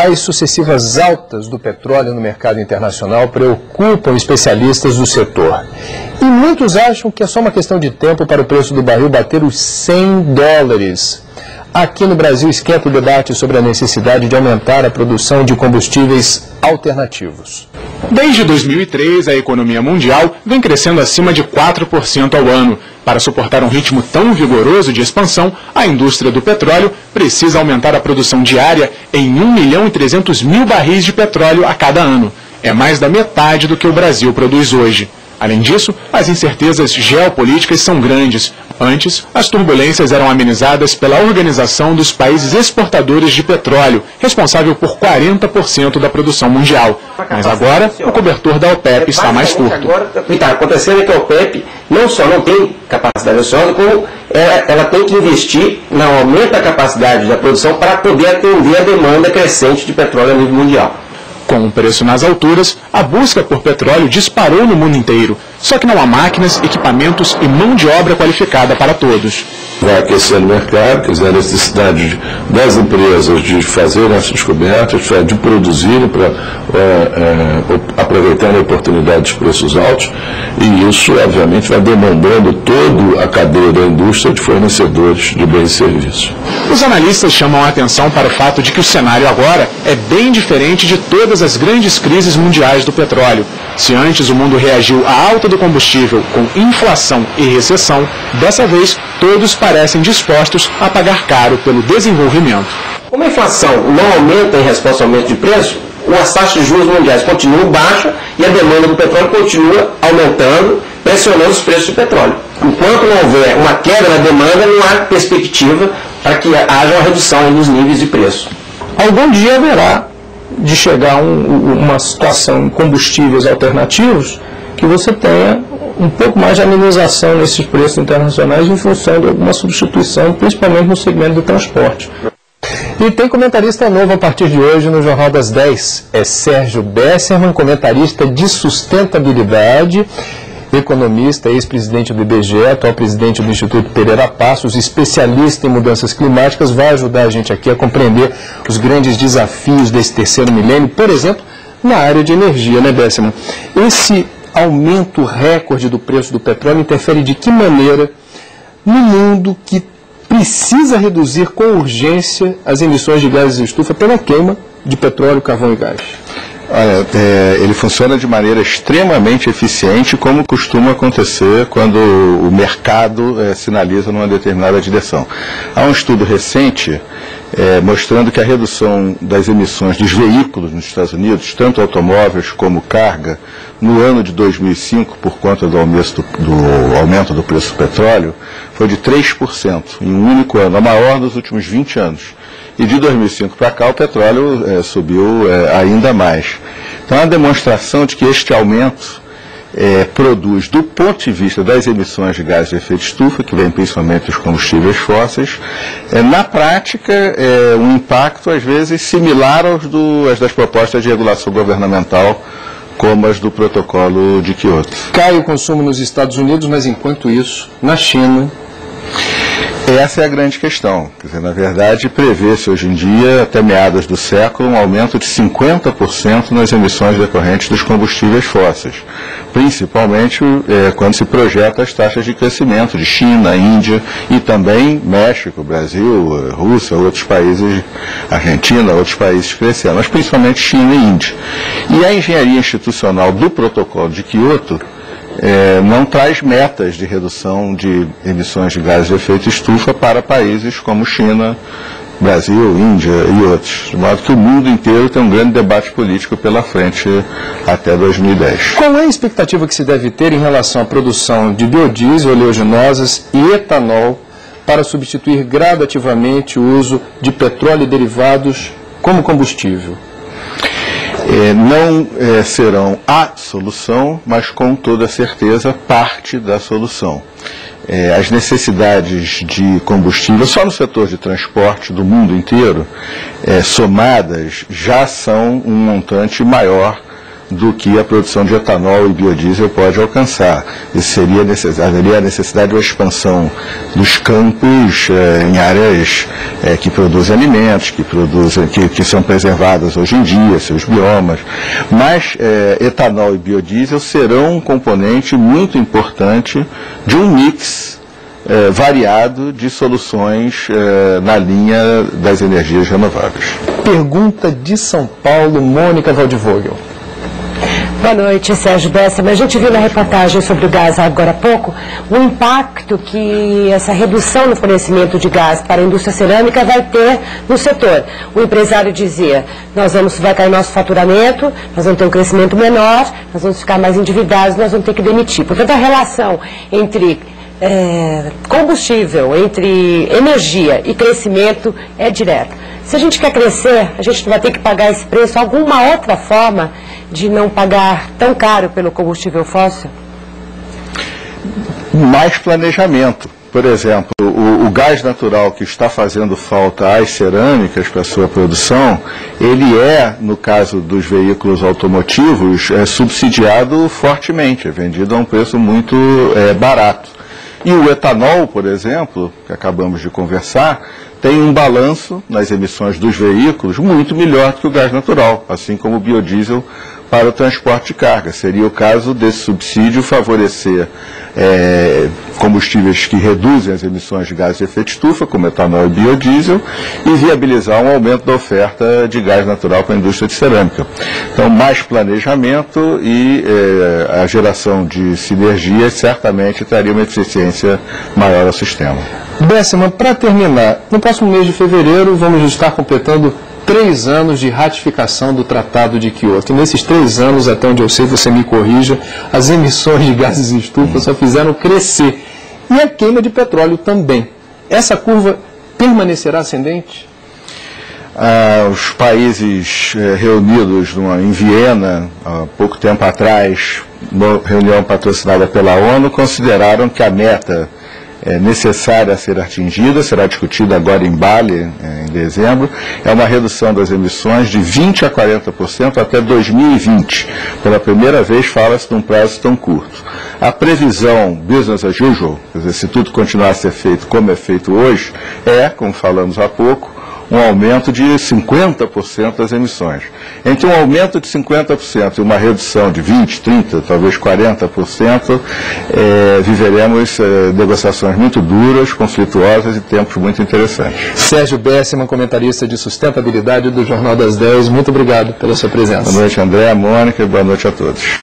As sucessivas altas do petróleo no mercado internacional preocupam especialistas do setor. E muitos acham que é só uma questão de tempo para o preço do barril bater os $100. Aqui no Brasil esquenta o debate sobre a necessidade de aumentar a produção de combustíveis alternativos. Desde 2003, a economia mundial vem crescendo acima de 4% ao ano. Para suportar um ritmo tão vigoroso de expansão, a indústria do petróleo precisa aumentar a produção diária em 1.300.000 barris de petróleo a cada ano. É mais da metade do que o Brasil produz hoje. Além disso, as incertezas geopolíticas são grandes. Antes, as turbulências eram amenizadas pela Organização dos Países Exportadores de Petróleo, responsável por 40% da produção mundial. Mas agora, o cobertor da OPEP está mais curto. Agora, o que está acontecendo é que a OPEP não só não tem capacidade ociosa, como ela tem que investir no aumento da capacidade da produção para poder atender a demanda crescente de petróleo a nível mundial. Com o preço nas alturas, a busca por petróleo disparou no mundo inteiro. Só que não há máquinas, equipamentos e mão de obra qualificada para todos. Vai aquecendo o mercado, quer dizer, a necessidade das empresas de fazerem essas descobertas, de produzirem, aproveitando a oportunidade dos preços altos, e isso, obviamente, vai demandando toda a cadeia da indústria de fornecedores de bens e serviços. Os analistas chamam a atenção para o fato de que o cenário agora é bem diferente de todas as grandes crises mundiais do petróleo. Se antes o mundo reagiu à alta do combustível com inflação e recessão, dessa vez todos parecem dispostos a pagar caro pelo desenvolvimento. Como a inflação não aumenta em resposta ao aumento de preço, as taxas de juros mundiais continuam baixas e a demanda do petróleo continua aumentando, pressionando os preços do petróleo. Enquanto não houver uma queda na demanda, não há perspectiva para que haja uma redução nos níveis de preço. Algum dia haverá de chegar uma situação em combustíveis alternativos que você tenha um pouco mais de amenização nesses preços internacionais em função de alguma substituição, principalmente no segmento do transporte. E tem comentarista novo a partir de hoje no Jornal das 10. É Sérgio Besserman, comentarista de sustentabilidade, economista, ex-presidente do IBGE, atual presidente do Instituto Pereira Passos, especialista em mudanças climáticas, vai ajudar a gente aqui a compreender os grandes desafios desse terceiro milênio, por exemplo, na área de energia, né, Besserman? Esse aumento recorde do preço do petróleo interfere de que maneira no mundo que precisa reduzir com urgência as emissões de gases de estufa pela queima de petróleo, carvão e gás? Olha, ele funciona de maneira extremamente eficiente, como costuma acontecer quando o mercado sinaliza numa determinada direção. Há um estudo recente mostrando que a redução das emissões dos veículos nos Estados Unidos, tanto automóveis como carga, no ano de 2005, por conta do aumento do preço do petróleo, foi de 3% em um único ano, a maior dos últimos 20 anos. E de 2005 para cá o petróleo subiu ainda mais. Então, é uma demonstração de que este aumento produz, do ponto de vista das emissões de gases de efeito estufa, que vem principalmente dos combustíveis fósseis, na prática, um impacto, às vezes, similar às das propostas de regulação governamental, como as do protocolo de Kyoto. Cai o consumo nos Estados Unidos, mas enquanto isso, na China... Essa é a grande questão. Quer dizer, na verdade, prevê-se hoje em dia, até meados do século, um aumento de 50% nas emissões decorrentes dos combustíveis fósseis, principalmente quando se projeta as taxas de crescimento de China, Índia e também México, Brasil, Rússia, outros países, Argentina, outros países crescendo, mas principalmente China e Índia. E a engenharia institucional do protocolo de Kyoto não traz metas de redução de emissões de gases de efeito estufa para países como China, Brasil, Índia e outros. De modo que o mundo inteiro tem um grande debate político pela frente até 2010. Qual é a expectativa que se deve ter em relação à produção de biodiesel, oleaginosas e etanol para substituir gradativamente o uso de petróleo e derivados como combustível? Não serão a solução, mas com toda certeza parte da solução. As necessidades de combustível, só no setor de transporte do mundo inteiro, somadas, já são um montante maior do que a produção de etanol e biodiesel pode alcançar. Isso haveria a necessidade de uma expansão dos campos em áreas que produzem alimentos, que são preservadas hoje em dia, seus biomas. Mas etanol e biodiesel serão um componente muito importante de um mix variado de soluções na linha das energias renováveis. Pergunta de São Paulo, Mônica Waldvogel. Boa noite, Sérgio Bessemer. A gente viu na reportagem sobre o gás agora há pouco o impacto que essa redução no fornecimento de gás para a indústria cerâmica vai ter no setor. O empresário dizia, vai cair nosso faturamento, nós vamos ter um crescimento menor, nós vamos ficar mais endividados, nós vamos ter que demitir. Portanto, a relação entre combustível, entre energia e crescimento é direta. Se a gente quer crescer, a gente vai ter que pagar esse preço. Alguma outra forma de não pagar tão caro pelo combustível fóssil? Mais planejamento. Por exemplo, o gás natural que está fazendo falta às cerâmicas para a sua produção, ele no caso dos veículos automotivos, subsidiado fortemente, é vendido a um preço muito barato. E o etanol, por exemplo, que acabamos de conversar, tem um balanço nas emissões dos veículos muito melhor que o gás natural, assim como o biodiesel para o transporte de carga. Seria o caso desse subsídio favorecer combustíveis que reduzem as emissões de gases de efeito estufa, como etanol e biodiesel, e viabilizar um aumento da oferta de gás natural para a indústria de cerâmica. Então, mais planejamento e a geração de sinergias certamente traria uma eficiência maior ao sistema. Bessemer, para terminar, no próximo mês de fevereiro vamos estar completando 3 anos de ratificação do Tratado de Kyoto. E nesses 3 anos, até onde eu sei, você me corrija, as emissões de gases de estufa só fizeram crescer. E a queima de petróleo também. Essa curva permanecerá ascendente? Os países reunidos em Viena, há pouco tempo atrás, uma reunião patrocinada pela ONU, consideraram que a meta necessária a ser atingida, será discutida agora em Bali, em dezembro, é uma redução das emissões de 20% a 40% até 2020. Pela primeira vez fala-se de um prazo tão curto. A previsão business as usual, quer dizer, se tudo continuar a ser feito como é feito hoje, como falamos há pouco, um aumento de 50% das emissões. Entre um aumento de 50% e uma redução de 20%, 30%, talvez 40%, viveremos negociações muito duras, conflituosas e tempos muito interessantes. Sérgio Bessemer, comentarista de sustentabilidade do Jornal das 10, muito obrigado pela sua presença. Boa noite, André, Mônica, e boa noite a todos.